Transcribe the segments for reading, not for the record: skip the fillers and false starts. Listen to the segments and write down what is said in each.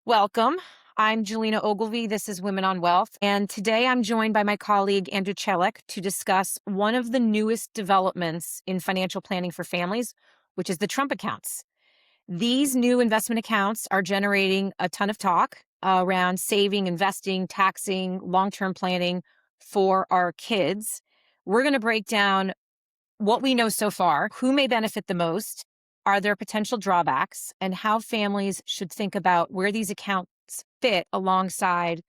Welcome. I'm Julina Ogilvy. This is Women on Wealth. And today I'm joined by my colleague, Andrew Cialek, to discuss one of the newest developments in financial planning for families, which is the Trump accounts. These new investment accounts are generating a ton of talk around saving, investing, taxing, long-term planning for our kids. We're going to break down what we know so far, who may benefit the most, are there potential drawbacks, and how families should think about where these accounts fit alongside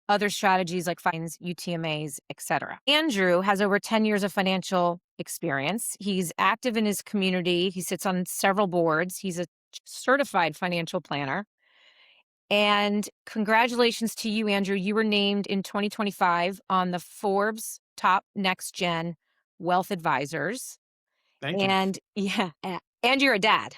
other strategies like fines, UTMAs, etc. Andrew has over 10 years of financial experience. He's active in his community. He sits on several boards. He's a certified financial planner. And congratulations to you, Andrew. You were named in 2025 on the Forbes Top Next Gen Wealth Advisors. Thank you. And yeah, and you're a dad.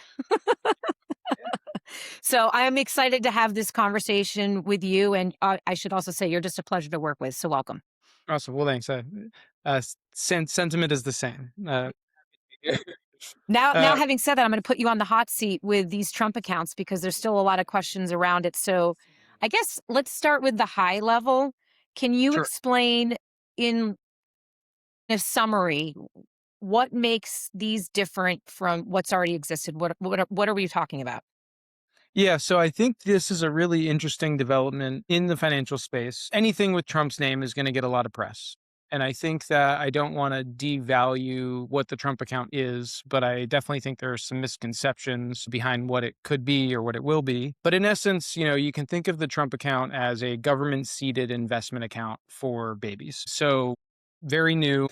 So I'm excited to have this conversation with you. And I should also say you're just a pleasure to work with. So welcome. Awesome. Well, thanks. Sentiment is the same. Now, uh, having said that, I'm going to put you on the hot seat with these Trump accounts because there's still a lot of questions around it. So I guess let's start with the high level. Can you sure. explain in a summary what makes these different from what's already existed? What are we talking about? Yeah. So I think this is a really interesting development in the financial space. Anything with Trump's name is going to get a lot of press. And I think that I don't want to devalue what the Trump account is, but I definitely think there are some misconceptions behind what it could be or what it will be. But in essence, you can think of the Trump account as a government seeded investment account for babies. So very new.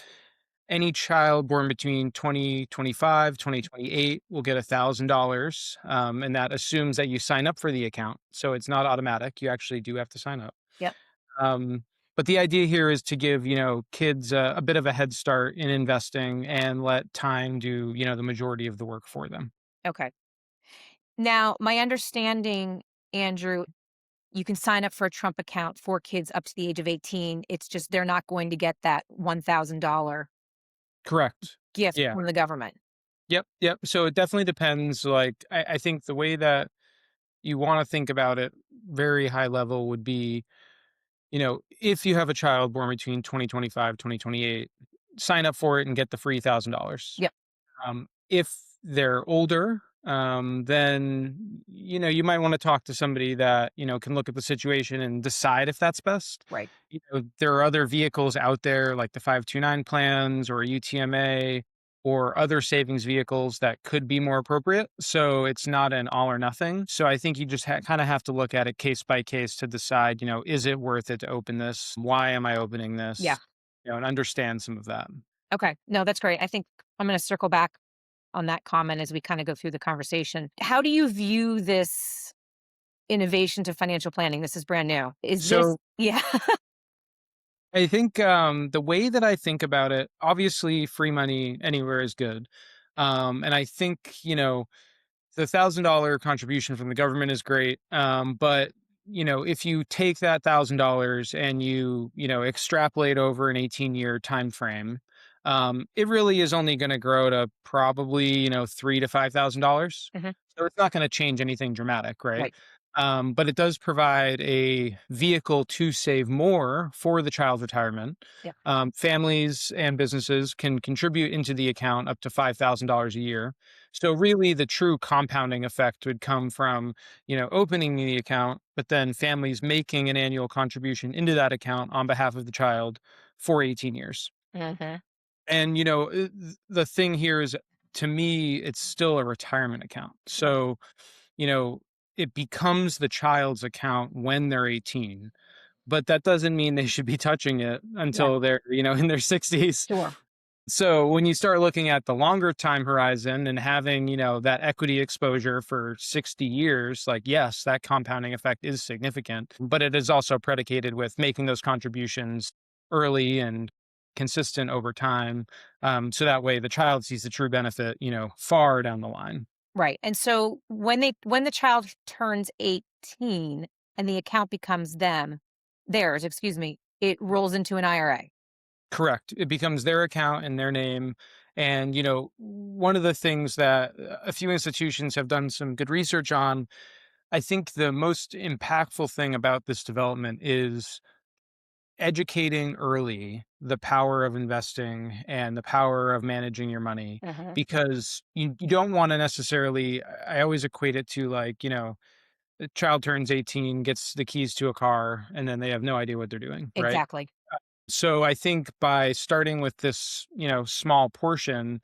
Any child born between 2025, 2028 will get $1,000. And that assumes that you sign up for the account. So it's not automatic. You actually do have to sign up. Yep. Um, but the idea here is to give, kids a bit of a head start in investing and let time do, the majority of the work for them. Okay. Now, my understanding, Andrew, you can sign up for a Trump account for kids up to the age of 18. It's just they're not going to get that $1,000 Correct. gift Yeah. from the government. Yep. Yep. So it definitely depends. Like, I think the way that you want to think about it very high level would be, if you have a child born between 2025, 2028, sign up for it and get the free $1,000. Yep. If they're older, then, you might want to talk to somebody that, can look at the situation and decide if that's best. Right. There are other vehicles out there like the 529 plans or UTMA or other savings vehicles that could be more appropriate. So it's not an all or nothing. So I think you just kind of have to look at it case by case to decide, is it worth it to open this? Why am I opening Yeah. this? And understand some of that. Okay. No, that's great. I think I'm going to circle back on that comment as we kind of go through the conversation. How do you view this innovation to financial planning? This is brand new. Is this, So yeah. I think the way that I think about it, obviously, free money anywhere is good. And I think, the $1,000 contribution from the government is great. But, if you take that $1,000 and you extrapolate over an 18-year time frame, it really is only going to grow to probably, $3,000 to $5,000. Mhm. So it's not going to change anything dramatic, right? Right. But it does provide a vehicle to save more for the child retirement. Yeah. Families and businesses can contribute into the account up to $5,000 a year. So really the true compounding effect would come from, opening the account, but then families making an annual contribution into that account on behalf of the child for 18 years. Hmm. And, the thing here is, to me, it's still a retirement account. Right. So, you know, it becomes the child's account when they're 18, but that doesn't mean they should be touching it Yeah. until they're, in their 60s. Sure. So when you start looking at the longer time horizon and having, that equity exposure for 60 years, like, yes, that compounding effect is significant, but it is also predicated with making those contributions early and consistent over time. So that way the child sees the true benefit, far down the line. Right. And so when the child turns 18 and the account becomes theirs, excuse me, it rolls into an IRA. Correct. It becomes their account in their name. And, one of the things that a few institutions have done some good research on, I think the most impactful thing about this development is educating early the power of investing and the power of managing your money, Hmm. because you don't want to necessarily, I always equate it to, like, a child turns 18, gets the keys to a car, and then they have no idea what they're doing, right? Exactly. So I think by starting with this, small portion,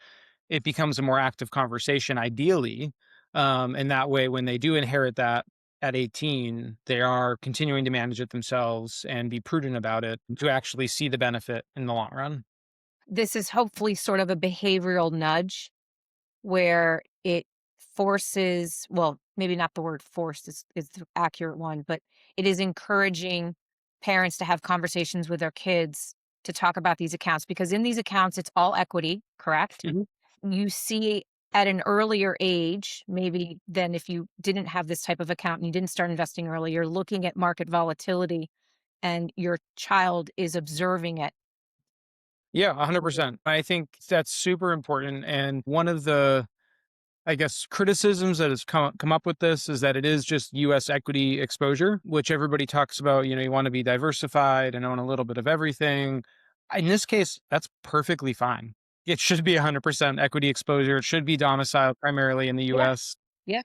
it becomes a more active conversation, ideally. And that way, when they do inherit that at 18, they are continuing to manage it themselves and be prudent about it to actually see the benefit in the long run. This is hopefully sort of a behavioral nudge where it forces, well, maybe not the word forced is the accurate one, but it is encouraging parents to have conversations with their kids to talk about these accounts, because in these accounts it's all equity, correct? Mhm. You see at an earlier age, maybe than if you didn't have this type of account and you didn't start investing early, you're looking at market volatility and your child is observing it. Yeah, 100%. I think that's super important. And one of the, I guess, criticisms that has come up with this is that it is just US equity exposure, which everybody talks about. You want to be diversified and own a little bit of everything. In this case, that's perfectly fine. It should be 100% equity exposure. It should be domiciled primarily in the Yeah. US. Yeah.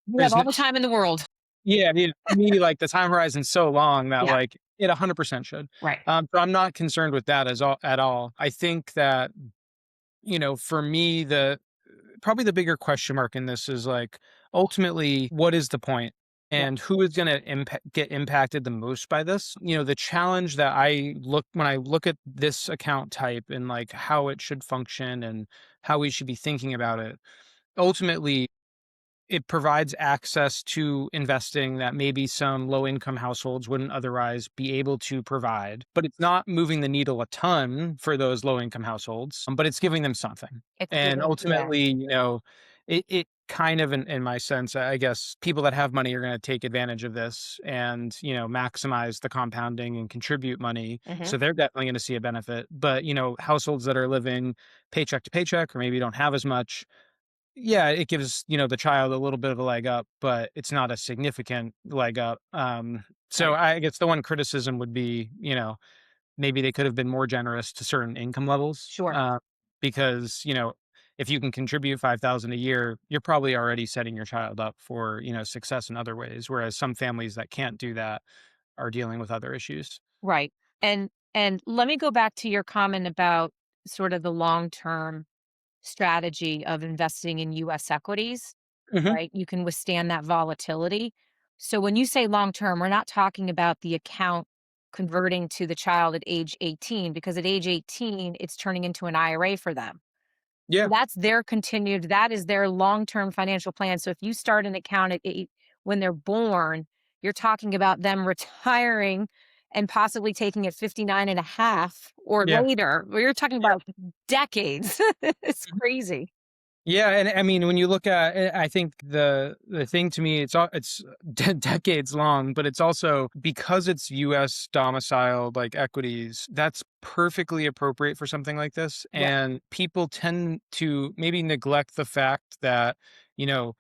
You have There's all no, the time in the world. yeah, I mean, to me, like, the time horizon's so long that, Yeah. like, it 100% should. Right. So I'm not concerned with that at all. I think that, for me, probably the bigger question mark in this is, like, ultimately, what is the point? Yeah. And who is going to get impacted the most by this? The challenge that when I look at this account type and, like, how it should function and how we should be thinking about it, ultimately, it provides access to investing that maybe some low income households wouldn't otherwise be able to provide. But it's not moving the needle a ton for those low income households, but it's giving them something. It's And giving, yeah. ultimately, it kind of, in my sense, I guess people that have money are going to take advantage of this and, maximize the compounding and contribute money. Mhm. So they're definitely going to see a benefit. But, households that are living paycheck to paycheck or maybe don't have as much, yeah, it gives, the child a little bit of a leg up, but it's not a significant leg up. So Right. I guess the one criticism would be, maybe they could have been more generous to certain income levels, Sure. because, if you can contribute 5,000 a year, you're probably already setting your child up for, success in other ways. Whereas some families that can't do that are dealing with other issues. Right. And let me go back to your comment about sort of the long-term strategy of investing in US equities, Hmm. right? You can withstand that volatility. So when you say long-term, we're not talking about the account converting to the child at age 18, because at age 18 it's turning into an IRA for them. Yeah. That's their continued, that is their long-term financial plan. So if you start an account at 8 when they're born, you're talking about them retiring and possibly taking it 59 and a half or Yeah. later. Well, you're talking Yeah. about decades. It's crazy. Yeah, and I mean, when you look at, I think the thing to me, it's decades long, but it's also because it's U.S. domiciled, like, equities. That's perfectly appropriate for something like this, Yep, and people tend to maybe neglect the fact that,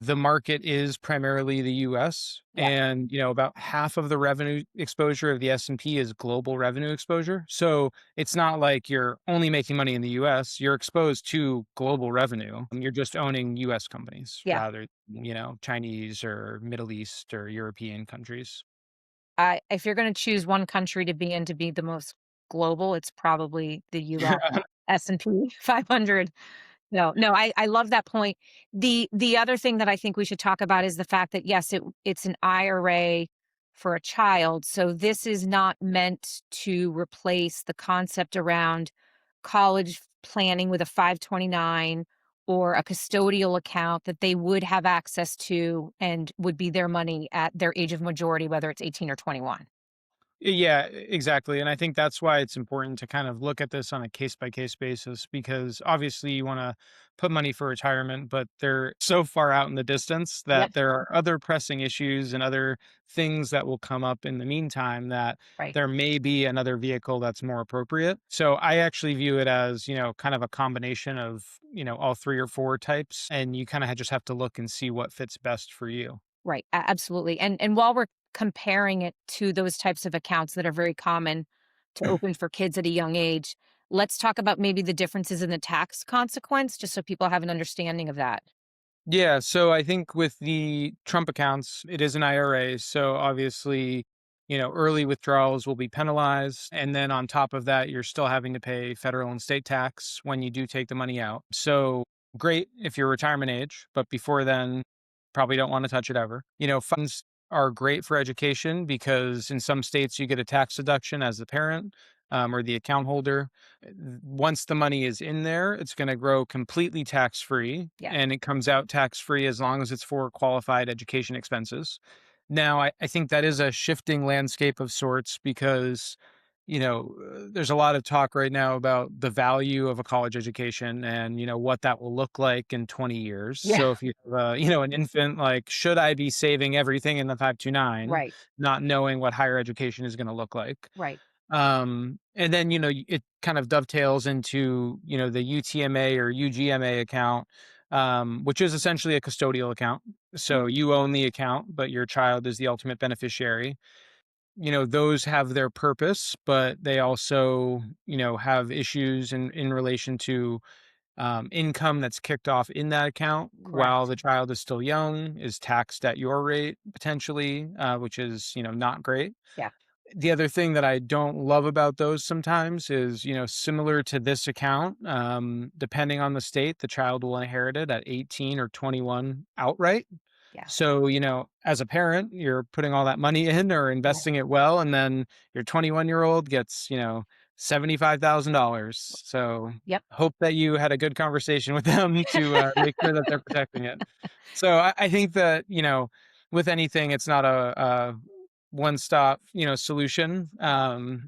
the market is primarily the US, yep, and, about half of the revenue exposure of the S&P is global revenue exposure. So it's not like you're only making money in the US, you're exposed to global revenue. You're just owning US companies yeah. rather than, Chinese or Middle East or European countries. I if you're gonna choose one country to be in to be the most global, it's probably the US S&P 500. No, no, I love that point. The other thing that I think we should talk about is the fact that, yes, it's an IRA for a child, so this is not meant to replace the concept around college planning with a 529 or a custodial account that they would have access to and would be their money at their age of majority, whether it's 18 or 21. Yeah, exactly. And I think that's why it's important to kind of look at this on a case by case basis, because obviously you want to put money for retirement, but they're so far out in the distance Yep, that there are other pressing issues and other things that will come up in the meantime that right. there may be another vehicle that's more appropriate. So I actually view it as, kind of a combination of, all three or four types. And you kind of just have to look and see what fits best for you. Right, absolutely, and while we're comparing it to those types of accounts that are very common to open for kids at a young age, let's talk about maybe the differences in the tax consequence, just so people have an understanding of that. Yeah, so I think with the Trump accounts, it is an IRA. So obviously, early withdrawals will be penalized. And then on top of that, you're still having to pay federal and state tax when you do take the money out. So great if you're retirement age, but before then, probably don't want to touch it ever. Funds are great for education because in some states you get a tax deduction as the parent or the account holder. Once the money is in there, it's going to grow completely tax free Yeah, and it comes out tax free as long as it's for qualified education expenses. Now, I think that is a shifting landscape of sorts because, there's a lot of talk right now about the value of a college education and, what that will look like in 20 years. yeah, So if you have, an infant, like, should I be saving everything in the 529, right, not knowing what higher education is going to look like? right. And then, it kind of dovetails into, the UTMA or UGMA account, which is essentially a custodial account. So Mhm. you own the account, but your child is the ultimate beneficiary. Those have their purpose, but they also, have issues in relation to income that's kicked off in that account while Correct. the child is still young is taxed at your rate potentially, which is, not great. Yeah. The other thing that I don't love about those sometimes is, similar to this account, depending on the state, the child will inherit it at 18 or 21 outright. Yeah. So, as a parent, you're putting all that money in or Right. investing it well, and then your 21-year-old gets, $75,000. So, Yep. hope that you had a good conversation with them to make sure that they're protecting it. So, I think that, with anything, it's not a one stop, solution.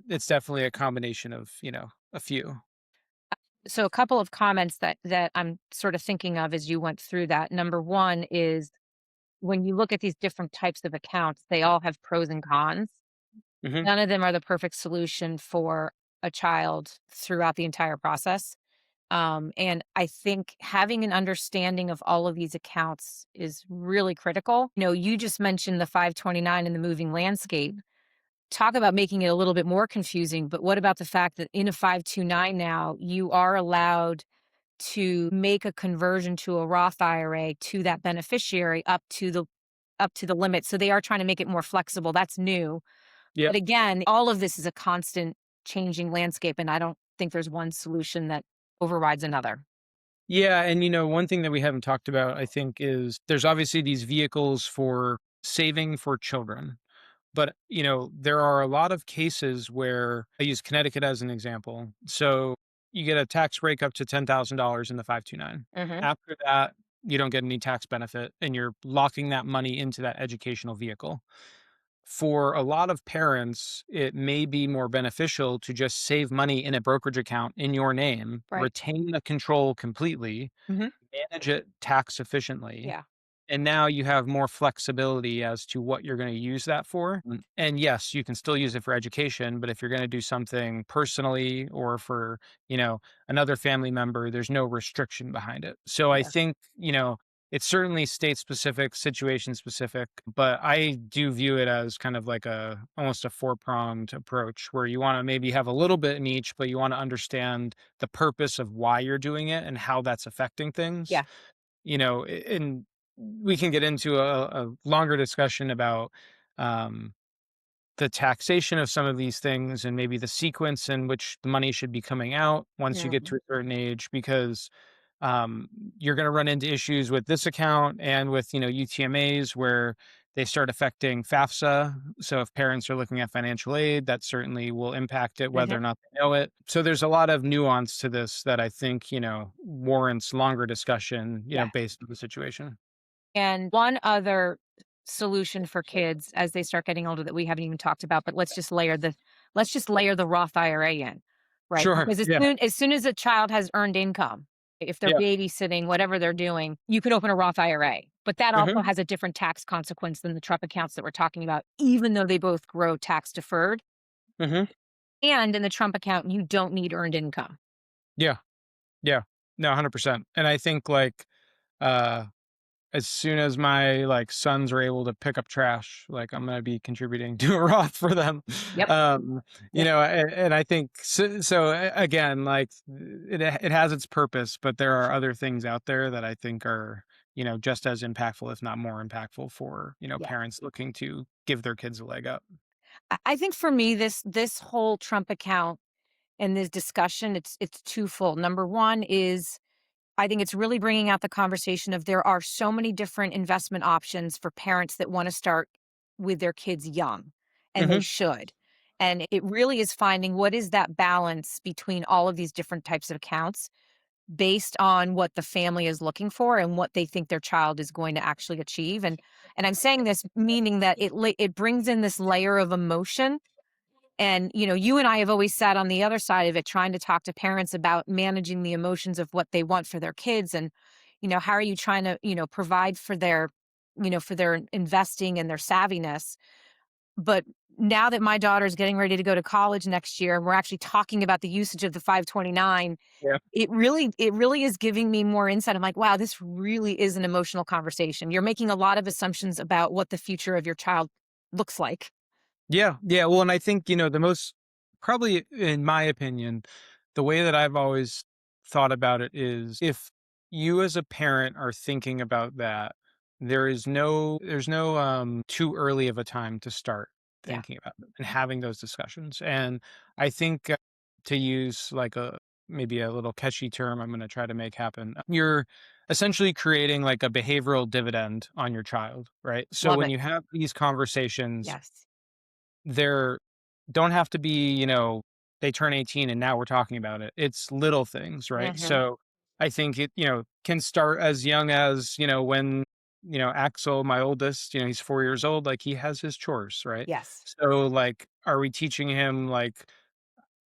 It's definitely a combination of, a few. So a couple of comments that I'm sort of thinking of as you went through that. Number one is when you look at these different types of accounts, they all have pros and cons. Hmm. None of them are the perfect solution for a child throughout the entire process. And I think having an understanding of all of these accounts is really critical. You just mentioned the 529 and the moving landscape. Talk about making it a little bit more confusing, but what about the fact that in a 529 now, you are allowed to make a conversion to a Roth IRA to that beneficiary up to the limit. So they are trying to make it more flexible. That's new. But Yep. again, all of this is a constant changing landscape, and I don't think there's one solution that overrides another. Yeah. And, one thing that we haven't talked about, I think, is there's obviously these vehicles for saving for children. But, there are a lot of cases where I use Connecticut as an example. So you get a tax break up to $10,000 in the 529. Mhm. After that, you don't get any tax benefit and you're locking that money into that educational vehicle. For a lot of parents, it may be more beneficial to just save money in a brokerage account in your name, Right. retain the control completely, Mhm. manage it tax efficiently, Yeah. and now you have more flexibility as to what you're going to use that for. And yes, you can still use it for education, but if you're going to do something personally or for, another family member, there's no restriction behind it. So I Yeah. think, it's certainly state specific, situation specific, but I do view it as kind of like a almost a four-pronged approach where you want to maybe have a little bit in each, but you want to understand the purpose of why you're doing it and how that's affecting things. Yeah. And we can get into a longer discussion about um, the taxation of some of these things and maybe the sequence in which the money should be coming out once you get Mhm. to a certain age, because um, you're going to run into issues with this account and with UTMAs where they start affecting FAFSA. So if parents are looking at financial aid, that certainly will impact it whether Mhm. or not they know it. So there's a lot of nuance to this that I think warrants longer discussion Yeah. based on the situation. And one other solution for kids as they start getting older that we haven't even talked about, but let's just layer the Roth IRA in, right? Sure. Because as Yeah. soon as soon as a child has earned income, if they're Yeah. babysitting, whatever they're doing, you can open a Roth IRA. But that also Hmm. has a different tax consequence than the Trump accounts that we're talking about, even though they both grow tax deferred. Hmm. And in the Trump account, you don't need earned income. Yeah. Yeah. No, 100%. And I think like uh as soon as my, like, sons are able to pick up trash, like, I'm gonna be contributing to a Roth for them. Yep. Um, Yep. and I think again, like, it has its purpose, but there are other things out there that I think are, just as impactful, if not more impactful for, Yeah. parents looking to give their kids a leg up. I think for me, this whole Trump account and this discussion, it's twofold. Number one is I think it's really bringing out the conversation of there are so many different investment options for parents that want to start with their kids young, and they Mhm. should. And it really is finding what is that balance between all of these different types of accounts based on what the family is looking for and what they think their child is going to actually achieve. And I'm saying this meaning that it brings in this layer of emotion. And, you and I have always sat on the other side of it, trying to talk to parents about managing the emotions of what they want for their kids. And, how are you trying to, provide for their investing and their savviness. But now that my daughter is getting ready to go to college next year, and we're actually talking about the usage of the 529, Yeah. it really is giving me more insight. I'm like, wow, this really is an emotional conversation. You're making a lot of assumptions about what the future of your child looks like. Yeah, yeah. Well, and I think, the most probably in my opinion, the way that I've always thought about it is if you as a parent are thinking about that, there's no too early of a time to start Yeah. thinking about it and having those discussions. And I think to use like a maybe a little catchy term I'm going to try to make happen. You're essentially creating like a behavioral dividend on your child, right? So Love when it. you have these conversations, Yes. there don't have to be, they turn 18 and now we're talking about it. It's little things, right? Hmm. So I think it, can start as young as, when, Axel, my oldest, he's 4 years old, like he has his chores, right? Yes. So like, are we teaching him like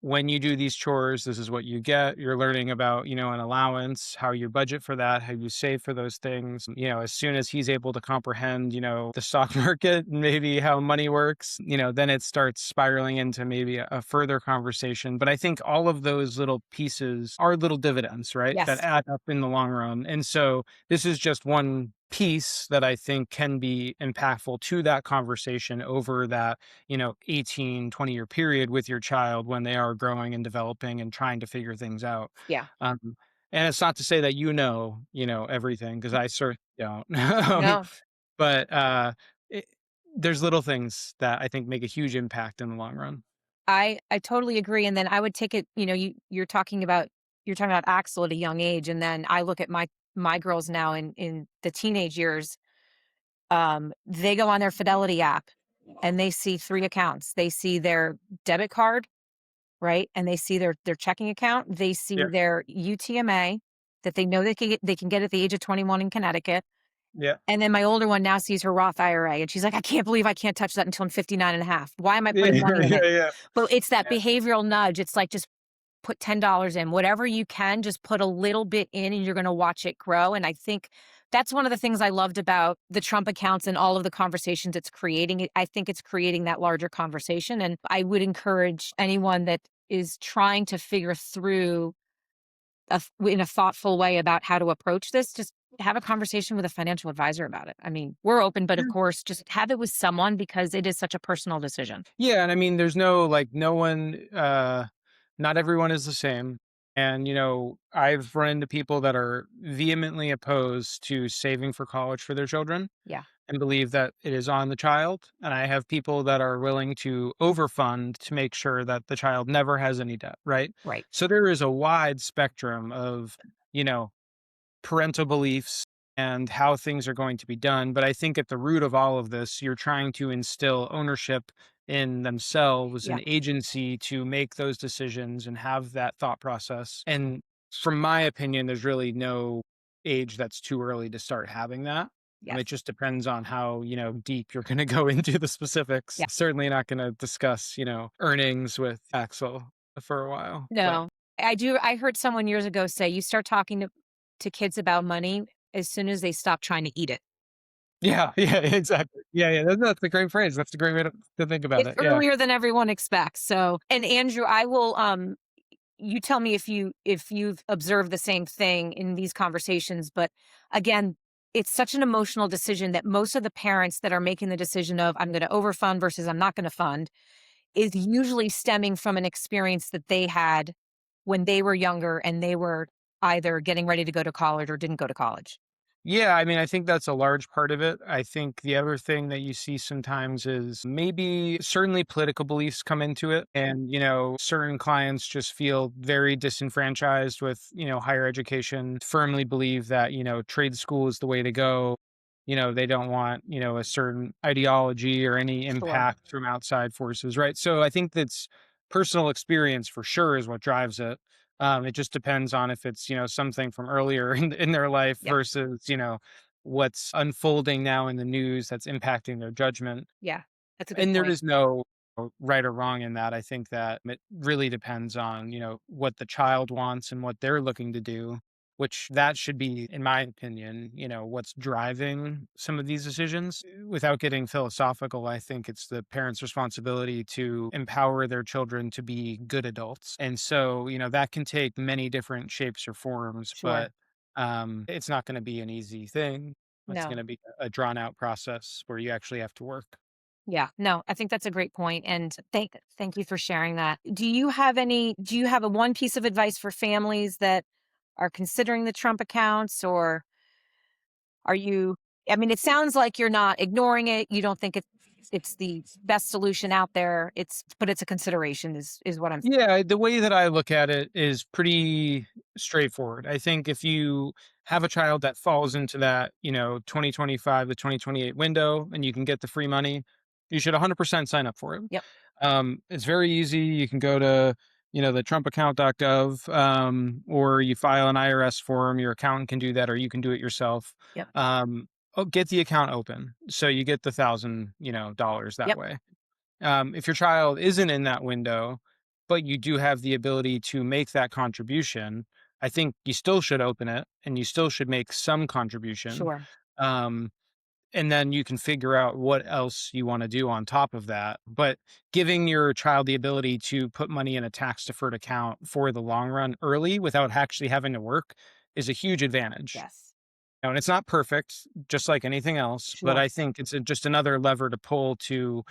when you do these chores, this is what you get. You're learning about, an allowance, how you budget for that, how you save for those things. As soon as he's able to comprehend, the stock market and maybe how money works, then it starts spiraling into maybe a further conversation. But I think all of those little pieces are little dividends, right? That Yes. add up in the long run. And so this is just one piece that I think can be impactful to that conversation over that 18, 20-year period with your child when they are growing and developing and trying to figure things out. Yeah. Um, and it's not to say that everything because I certainly don't. No, But it, there's little things that I think make a huge impact in the long run. I totally agree. And then I would take it, you're talking about Axel at a young age. And then I look at my girls now in the teenage years. They go on their Fidelity app and they see three accounts. They see their debit card, right? And they see their checking account. They see Yeah. their UTMA that they know they can get at the age of 21 in Connecticut. Yeah. And then my older one now sees her Roth IRA, and she's like, "I can't believe I can't touch that until I'm 59 and a half. Why am I Yeah. putting money in Yeah. it?" Yeah. But it's that Yeah. behavioral nudge. It's like, just put $10 in, whatever you can, just put a little bit in, and you're gonna watch it grow. And I think that's one of the things I loved about the Trump accounts and all of the conversations it's creating. I think it's creating that larger conversation, and I would encourage anyone that is trying to figure through in a thoughtful way about how to approach this, just have a conversation with a financial advisor about it. I mean, we're open, but of course, just have it with someone because it is such a personal decision. Yeah, and I mean, there's no one, not everyone is the same. And, I've run into people that are vehemently opposed to saving for college for their children Yeah, and believe that it is on the child. And I have people that are willing to overfund to make sure that the child never has any debt, right? right. So there is a wide spectrum of, you know, parental beliefs and how things are going to be done. But I think at the root of all of this, you're trying to instill ownership in themselves Yeah, and agency to make those decisions and have that thought process. And from my opinion, there's really no age that's too early to start having that. yes, It just depends on how, deep you're going to go into the specifics. yeah. Certainly not going to discuss, earnings with Axel for a while, but No, I do. I heard someone years ago say you start talking to kids about money as soon as they stop trying to eat it. yeah, yeah, exactly. Yeah, yeah, that's a great phrase. That's a great way to think about It's it. Yeah. earlier than everyone expects. So, and Andrew, I will you tell me if you've observed the same thing in these conversations. But again, it's such an emotional decision that most of the parents that are making the decision of I'm going to overfund versus I'm not going to fund is usually stemming from an experience that they had when they were younger and they were either getting ready to go to college or didn't go to college. Yeah, I mean, I think that's a large part of it. I think the other thing that you see sometimes is maybe certainly political beliefs come into it. And, certain clients just feel very disenfranchised with, higher education, firmly believe that, trade school is the way to go. They don't want, a certain ideology or any Sure. impact from outside forces, right? So I think that's personal experience for sure is what drives it. It just depends on if it's, something from earlier in their life Yep. versus, what's unfolding now in the news that's impacting their judgment. Yeah. That's a good And there point. is no right or wrong in that. I think that it really depends on, what the child wants and what they're looking to do, which that should be, in my opinion, what's driving some of these decisions. Without getting philosophical, I think it's the parents' responsibility to empower their children to be good adults. And so, that can take many different shapes or forms, Sure. but it's not going to be an easy thing. It's going No. to be a drawn out process where you actually have to work. Yeah. No, I think that's a great point, and thank you for sharing that. Do you have a one piece of advice for families that are considering the Trump accounts, or are you I mean, it sounds like you're not ignoring it. You don't think it's the best solution out there. But it's a consideration is what I'm. Yeah, the way that I look at it is pretty straightforward. I think if you have a child that falls into that, 2025 to 2028 window and you can get the free money, you should 100% sign up for it. Yep. It's very easy. You can go to, the trumpaccount.gov, or you file an IRS form. Your accountant can do that, or you can do it yourself. Yep. Get the account open. So you get the thousand, dollars that Yep. way. If your child isn't in that window, but you do have the ability to make that contribution, I think you still should open it and you still should make some contribution. Sure. Um, and then you can figure out what else you want to do on top of that. But giving your child the ability to put money in a tax deferred account for the long run early without actually having to work is a huge advantage. Yes. And it's not perfect, just like anything else, but Sure. I think it's just another lever to pull to,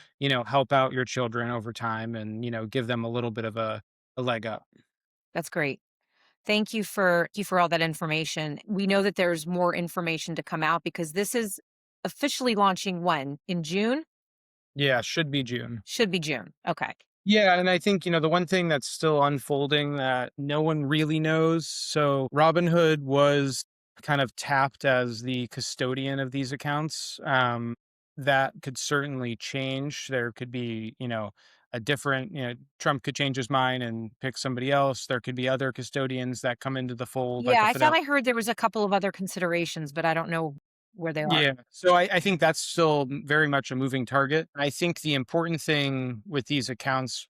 help out your children over time and, give them a little bit of a leg up. That's great. Thank you for all that information. We know that there's more information to come out because this is officially launching when? In June? Yeah, should be June. Should be June. Okay. Yeah, and I think, the one thing that's still unfolding that no one really knows. So Robinhood was kind of tapped as the custodian of these accounts. That could certainly change. There could be, a different, Trump could change his mind and pick somebody else. There could be other custodians that come into the fold, like Yeah, a I thought Fidel. I heard there was a couple of other considerations, but I don't know where they are. Yeah. So I think that's still very much a moving target. I think the important thing with these accounts,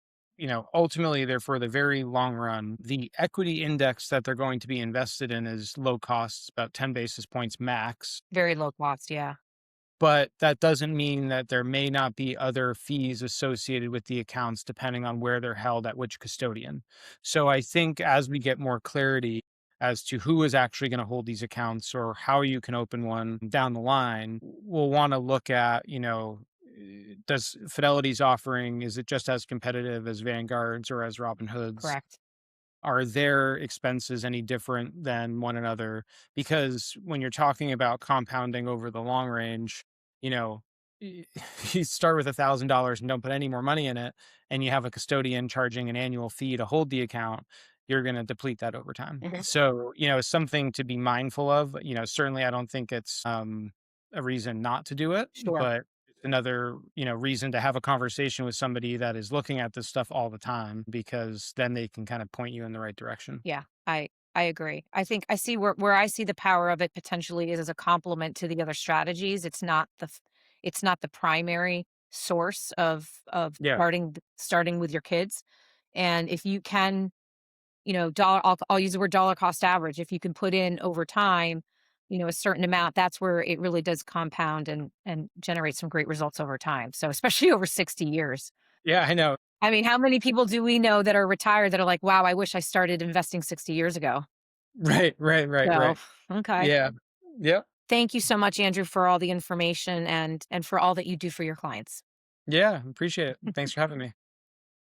ultimately they're for the very long run. The equity index that they're going to be invested in is low cost, about 10 basis points max. Very low cost, yeah. But that doesn't mean that there may not be other fees associated with the accounts depending on where they're held at which custodian. So I think as we get more clarity as to who is actually going to hold these accounts or how you can open one down the line, we'll want to look at, does Fidelity's offering, is it just as competitive as Vanguard's or as Robinhood's? Correct. Are their expenses any different than one another? Because when you're talking about compounding over the long range, you know, y- you start with $1,000 and don't put any more money in it, and you have a custodian charging an annual fee to hold the account, you're going to deplete that over time. Mhm. So, something to be mindful of. Certainly, I don't think it's a reason not to do it, Sure. but another reason to have a conversation with somebody that is looking at this stuff all the time because then they can kind of point you in the right direction. Yeah, I agree. I think I see where I see the power of it potentially is as a complement to the other strategies. It's not the primary source of Yeah. starting with your kids. And if you can, dollar I'll use the word dollar cost average. If you can put in over time, a certain amount, that's where it really does compound and generate some great results over time. So especially over 60 years. Yeah, I know. I mean, how many people do we know that are retired that are like, "Wow, I wish I started investing 60 years ago." Right, right, right, So, right. okay. Yeah. Yep. Thank you so much, Andrew, for all the information and for all that you do for your clients. Yeah, appreciate it. Thanks for having me.